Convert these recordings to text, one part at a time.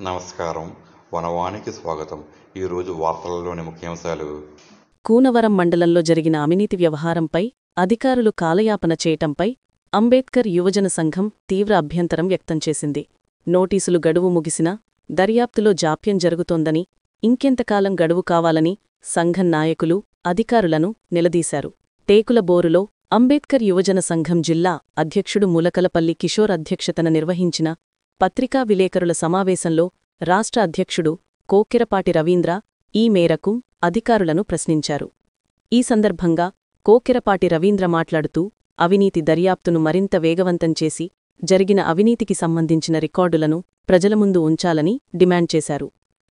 నమస్కారం. వనవానికి స్వాగతం. ఈరోజు వార్తలలోని ముఖ్యాంశాలు. కూనవరం మండలంలో జరిగిన అవినీతి వ్యవహారంపై అధికారులు కాలయాపన చేయటంపై అంబేద్కర్ యువజన సంఘం తీవ్ర అభ్యంతరం వ్యక్తం చేసింది. నోటీసులు గడువు ముగిసినా దర్యాప్తులో జాప్యం జరుగుతోందని, ఇంకెంతకాలం గడువు కావాలని సంఘం నాయకులు అధికారులను నిలదీశారు. టేకులబోరులో అంబేద్కర్ యువజన సంఘం జిల్లా అధ్యక్షుడు ములకలపల్లి కిషోర్ అధ్యక్షతన నిర్వహించిన పత్రికా విలేకరుల సమావేశంలో రాష్ట్ర అధ్యక్షుడు కోకిరపాటి రవీంద్ర ఈ మేరకు అధికారులను ప్రశ్నించారు. ఈ సందర్భంగా కోకిరపాటి రవీంద్ర మాట్లాడుతూ అవినీతి దర్యాప్తును మరింత వేగవంతం చేసి జరిగిన అవినీతికి సంబంధించిన రికార్డులను ప్రజల ముందు ఉంచాలని డిమాండ్ చేశారు.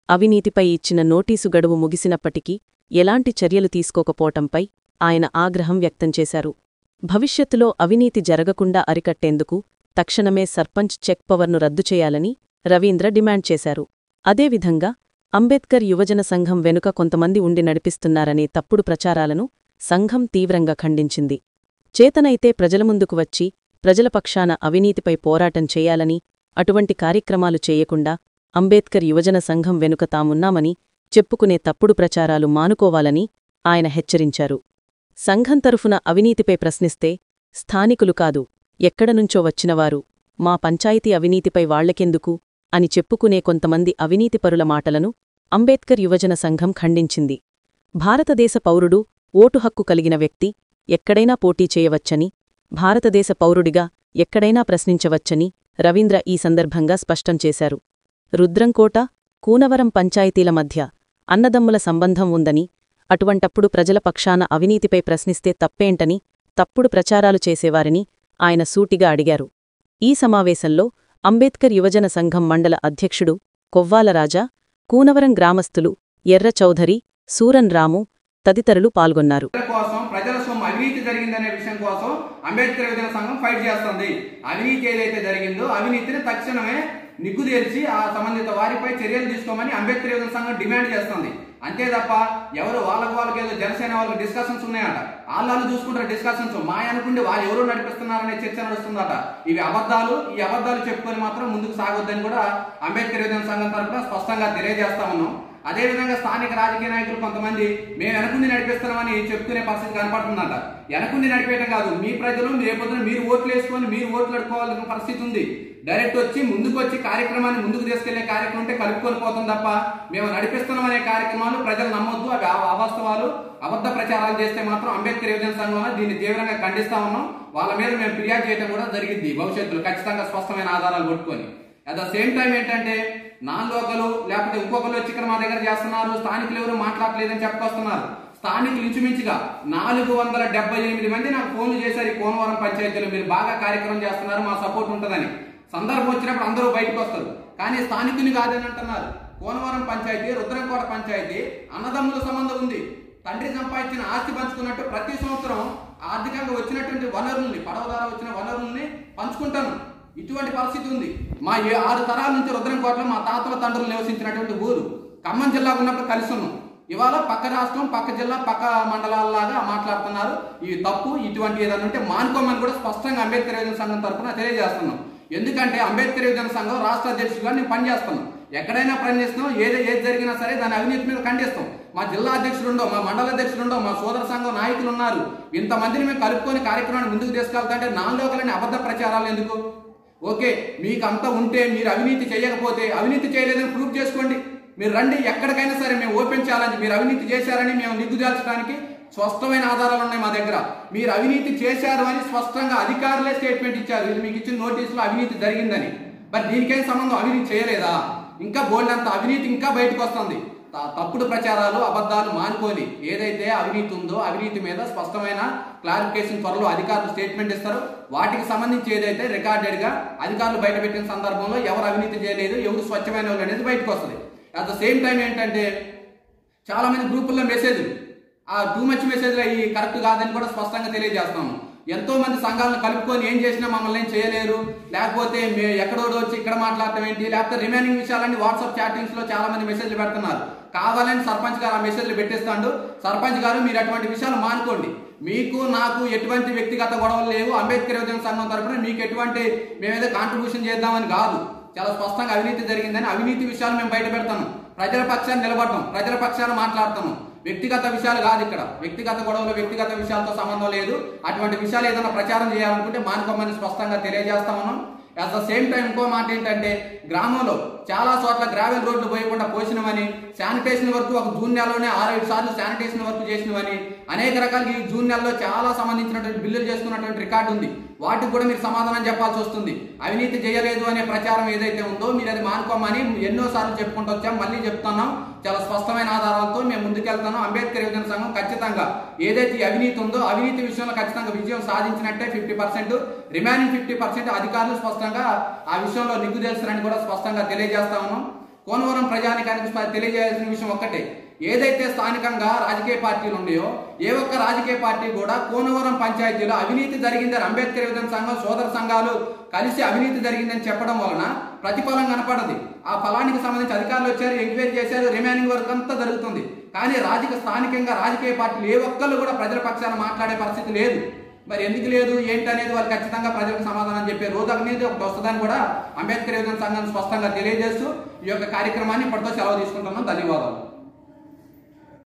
అవినీతిపై ఇచ్చిన నోటీసు గడువు ముగిసినప్పటికీ ఎలాంటి చర్యలు తీసుకోకపోవటంపై ఆయన ఆగ్రహం వ్యక్తం చేశారు. భవిష్యత్తులో అవినీతి జరగకుండా అరికట్టేందుకు తక్షణమే సర్పంచ్ చెక్ పవర్ను రద్దు చేయాలని రవీంద్ర డిమాండ్ చేశారు. అదేవిధంగా అంబేద్కర్ యువజన సంఘం వెనుక కొంతమంది ఉండి నడిపిస్తున్నారనే తప్పుడు ప్రచారాలను సంఘం తీవ్రంగా ఖండించింది. చేతనైతే ప్రజల ముందుకు వచ్చి ప్రజల పక్షాన అవినీతిపై పోరాటం చేయాలని, అటువంటి కార్యక్రమాలు చేయకుండా అంబేద్కర్ యువజన సంఘం వెనుక తామున్నామని చెప్పుకునే తప్పుడు ప్రచారాలు మానుకోవాలని ఆయన హెచ్చరించారు. సంఘం తరఫున అవినీతిపై ప్రశ్నిస్తే స్థానికులు కాదు, ఎక్కడనుంచో వచ్చినవారు, మా పంచాయతీ అవినీతిపై వాళ్లకెందుకు అని చెప్పుకునే కొంతమంది అవినీతిపరుల మాటలను అంబేద్కర్ యువజన సంఘం ఖండించింది. భారతదేశ పౌరుడు, ఓటు హక్కు కలిగిన వ్యక్తి ఎక్కడైనా పోటీ చేయవచ్చని, భారతదేశ పౌరుడిగా ఎక్కడైనా ప్రశ్నించవచ్చని రవీంద్ర ఈ సందర్భంగా స్పష్టం చేశారు. రుద్రంకోట, కూనవరం పంచాయతీల మధ్య అన్నదమ్ముల సంబంధం ఉందని, అటువంటప్పుడు ప్రజల పక్షాన అవినీతిపై ప్రశ్నిస్తే తప్పేంటని తప్పుడు ప్రచారాలు చేసేవారిని ఆయన సూటిగా అడిగారు. ఈ సమావేశంలో అంబేద్కర్ యువజన సంఘం మండల అధ్యక్షుడు కొవ్వాలరాజా, కూనవరం గ్రామస్థులు ఎర్ర చౌధరి, సూరన్ రాము తదితరులు పాల్గొన్నారు. ప్రజల సొమ్ము అవినీతి జరిగిందనే విషయం కోసం అంబేద్కర్ యువజన సంఘం ఫైట్ చేస్తుంది. అవినీతి ఏదైతే జరిగిందో అవినీతిని తక్షణమే నిగ్గుదేల్చి ఆ సంబంధిత వారిపై చర్యలు తీసుకోమని అంబేద్కర్ యువజన సంఘం డిమాండ్ చేస్తుంది. అంతే తప్ప ఎవరు వాళ్ళకి ఏదో జనసేన వాళ్ళకి డిస్కషన్స్ ఉన్నాయట, వాళ్ళు చూసుకుంటారు డిస్కషన్స్, మా అనుకుంటే వాళ్ళు ఎవరో నడిపిస్తున్నారనే చర్చ నడుస్తుందట. ఇవి అబద్ధాలు. ఈ అబద్ధాలు చెప్పుకొని మాత్రం ముందుకు సాగొద్దని కూడా అంబేద్కర్ యువజన సంఘం తరఫున స్పష్టంగా తెలియజేస్తా ఉన్నాం. అదేవిధంగా స్థానిక రాజకీయ నాయకులు కొంతమంది మేము వెనకుండి నడిపిస్తున్నామని చెప్పుకునే పరిస్థితి కనపడుతుందట. వెనకుండి నడిపేయడం కాదు, మీ ప్రజలు రేపొద్దున మీరు ఓట్లు వేసుకొని మీరు ఓట్లు అడుకోవాల్సిన పరిస్థితి ఉంది. డైరెక్ట్ వచ్చి ముందుకు వచ్చి కార్యక్రమాన్ని ముందుకు తీసుకెళ్లే కార్యక్రమం ఉంటే కలుపుకొని పోతాం తప్ప మేము నడిపిస్తున్నాం అనే కార్యక్రమాలు ప్రజలు నమ్మొద్దు. అవి అవాస్తవాలు, అబద్ధ ప్రచారాలు చేస్తే మాత్రం అంబేద్కర్ యువజన సంఘం దీన్ని తీవ్రంగా ఖండిస్తా ఉన్నాం. వాళ్ళ మీద మేము ఫిర్యాదు చేయడం కూడా జరిగింది భవిష్యత్తులో ఖచ్చితంగా స్పష్టమైన ఆధారాలు కొట్టుకొని. అట్ ద సేమ్ టైం ఏంటంటే నాన్ లోకలు లేకపోతే ఇంకొకరు వచ్చి ఇక్కడ మా దగ్గర చేస్తున్నారు, స్థానికులు ఎవరు మాట్లాడలేదని చెప్పుకొస్తున్నారు. స్థానికులు ఇంచుమించుగా 478 మంది నాకు ఫోన్లు చేశారు ఈ కోనవరం పంచాయతీలో, మీరు బాగా కార్యక్రమం చేస్తున్నారు, మా సపోర్ట్ ఉంటుందని. సందర్భం వచ్చినప్పుడు అందరూ బయటకు వస్తారు, కానీ స్థానికుని కాదని అంటున్నారు. కోనవరం పంచాయతీ, రుద్రంకోట పంచాయతీ అన్నదమ్ముల సంబంధం ఉంది. తండ్రి సంపాదించిన ఆస్తి పంచుకున్నట్టు ప్రతి సంవత్సరం ఆర్థికంగా వచ్చినటువంటి వనరుల్ని, పడవ ద్వారా వచ్చిన వనరుల్ని పంచుకుంటాను. ఇటువంటి పరిస్థితి ఉంది. మా 6 తరాల నుంచి రుద్రంకోటలో మా తాతల తండ్రులు నివసించినటువంటి ఊరు. ఖమ్మం జిల్లాకు ఉన్నప్పుడు కలిసి ఉన్నాం. ఇవాళ పక్క రాష్ట్రం, పక్క జిల్లా, పక్క మండలాల్లాగా మాట్లాడుతున్నారు. ఇవి తప్పు. ఇటువంటి ఏదైనా ఉంటే మానుకోమని కూడా స్పష్టంగా అంబేద్కర్ యువజన సంఘం తరఫున తెలియజేస్తున్నాం. ఎందుకంటే అంబేద్కర్ యువజన సంఘం రాష్ట్ర అధ్యక్షుడిగా నేను పనిచేస్తున్నాం. ఎక్కడైనా పనిచేస్తున్నాం, ఏది జరిగినా సరే దాని అవినీతి మీద ఖండిస్తాం. మా జిల్లా అధ్యక్షుడు ఉండవు, మా మండల అధ్యక్షుడు ఉండవు, మా సోదర సంఘం నాయకులు ఉన్నారు. ఇంతమందిని మేము కలుపుకొని కార్యక్రమాన్ని ముందుకు తీసుకెళ్తాంటే నాలుగోకలని అబద్ధ ప్రచారాలు ఎందుకు? ఓకే, మీకు అంతా ఉంటే మీరు అవినీతి చేయకపోతే అవినీతి చేయలేదని ప్రూవ్ చేసుకోండి. మీరు రండి, ఎక్కడికైనా సరే మేము ఓపెన్ ఛాలెంజ్. మీరు అవినీతి చేశారని మేము నిగ్గుదాల్చడానికి స్పష్టమైన ఆధారాలు ఉన్నాయి మా దగ్గర. మీరు అవినీతి చేశారు అని స్పష్టంగా అధికారులే స్టేట్మెంట్ ఇచ్చారు, ఇది మీకు ఇచ్చిన నోటీసులో అవినీతి జరిగిందని. మరి దీనికేం సంబంధం? అవినీతి చేయలేదా? ఇంకా బోల్డంత అవినీతి ఇంకా బయటకు వస్తుంది. తప్పుడు ప్రచారాలు, అబద్ధాలు మానుకొని ఏదైతే అవినీతి ఉందో అవినీతి మీద స్పష్టమైన క్లారిఫికేషన్ త్వరలో అధికారులు స్టేట్మెంట్ ఇస్తారు. వాటికి సంబంధించి ఏదైతే రికార్డెడ్ గా అధికారులు బయట పెట్టిన సందర్భంలో ఎవరు అవినీతి చేయలేదు, ఎవరు స్వచ్ఛమైన వాళ్ళు అనేది బయటకు వస్తుంది. అట్ ద సేమ్ టైం ఏంటంటే చాలా మంది గ్రూపుల్లో మెసేజ్లు, ఆ టూ మచ్ మెసేజ్లు అవి కరెక్ట్ కాదని కూడా స్పష్టంగా తెలియజేస్తాము. ఎంతో మంది సంఘాలను కలుపుకొని ఏం చేసినా మమ్మల్ని ఏం చేయలేరు, లేకపోతే ఎక్కడో వచ్చి ఇక్కడ మాట్లాడటం ఏంటి, లేకపోతే రిమైనింగ్ విషయాలన్నీ వాట్సాప్ చాటింగ్స్ లో చాలా మంది మెసేజ్లు పెడుతున్నారు. కావాలని సర్పంచ్ గారు ఆ మెసేజ్లు పెట్టేస్తాడు. సర్పంచ్ గారు మీరు అటువంటి విషయాలు మానుకోండి. మీకు నాకు ఎటువంటి వ్యక్తిగత గొడవలు లేవు. అంబేద్కర్ యువజన సంఘం తరఫున మీకు ఎటువంటి మేమేదో కాంట్రిబ్యూషన్ చేద్దామని కాదు. చాలా స్పష్టంగా అవినీతి జరిగిందని, అవినీతి విషయాలు మేము బయట పెడతాము, ప్రజల పక్షాన్ని నిలబడతాం, ప్రజల పక్షాన్ని మాట్లాడతాము. వ్యక్తిగత విషయాలు కాదు, ఇక్కడ వ్యక్తిగత గొడవలు వ్యక్తిగత విషయాలతో సంబంధం లేదు. అటువంటి విషయాలు ఏదైనా ప్రచారం చేయాలనుకుంటే మానుకోమని స్పష్టంగా తెలియజేస్తా ఉన్నాం. అట్ ద సేమ్ టైం ఇంకో మాట ఏంటంటే, గ్రామంలో చాలా చోట్ల గ్రావెల్ రోడ్లు పోయకుండా పోసినవని, శానిటేషన్ వర్క్ ఒక జూన్ నెలలోనే 6-7 సార్లు శానిటేషన్ వర్క్ చేసినవని, అనేక రకాల ఈ జూన్ నెలలో చాలా సంబంధించినటువంటి బిల్లులు చేసుకున్నటువంటి రికార్డు ఉంది. వాటికి కూడా మీరు సమాధానం చెప్పాల్సి వస్తుంది. అవినీతి చేయలేదు అనే ప్రచారం ఏదైతే ఉందో మీరు అది మానుకోమని ఎన్నోసార్లు చెప్పుకుంటూ వచ్చాం, మళ్ళీ చెప్తున్నాం. చాలా స్పష్టమైన ఆధారాలతో మేము ముందుకెళ్తున్నాం. అంబేద్కర్ యువజన సంఘం ఖచ్చితంగా ఏదైతే అవినీతి ఉందో అవినీతి విషయంలో ఖచ్చితంగా విజయం సాధించినట్టే 50%, రిమైనింగ్ 50% అధికారులు స్పష్టంగా ఆ విషయంలో నిగ్గు తెలుస్తారని కూడా స్పష్టంగా తెలియజేస్తా ఉన్నాం. కోనవరం ప్రజానికానికి తెలియజేయాల్సిన విషయం ఒక్కటే, ఏదైతే స్థానికంగా రాజకీయ పార్టీలు ఉన్నాయో ఏ ఒక్క రాజకీయ పార్టీ కూడా కోనవరం పంచాయతీలో అవినీతి జరిగిందని అంబేద్కర్ యువజన సంఘం సోదర సంఘాలు కలిసి అవినీతి జరిగిందని చెప్పడం వలన ప్రతిఫలం కనపడదు. ఆ ఫలానికి సంబంధించి అధికారులు వచ్చారు, ఎంక్వైరీ చేశారు, రిమైనింగ్ వర్క్ అంతా జరుగుతుంది. కానీ స్థానికంగా రాజకీయ పార్టీలు ఏ ఒక్కళ్ళు కూడా ప్రజల పక్షాన మాట్లాడే పరిస్థితి లేదు. మరి ఎందుకు లేదు ఏంటనేది వాళ్ళు ఖచ్చితంగా ప్రజలకు సమాధానం చెప్పే రోజు అనేది ఒకటి వస్తుందని కూడా అంబేద్కర్ యువజన సంఘం స్పష్టంగా తెలియజేస్తూ ఈ యొక్క కార్యక్రమాన్ని ఇప్పటితో సెలవు తీసుకుంటున్నాం. ధన్యవాదాలు.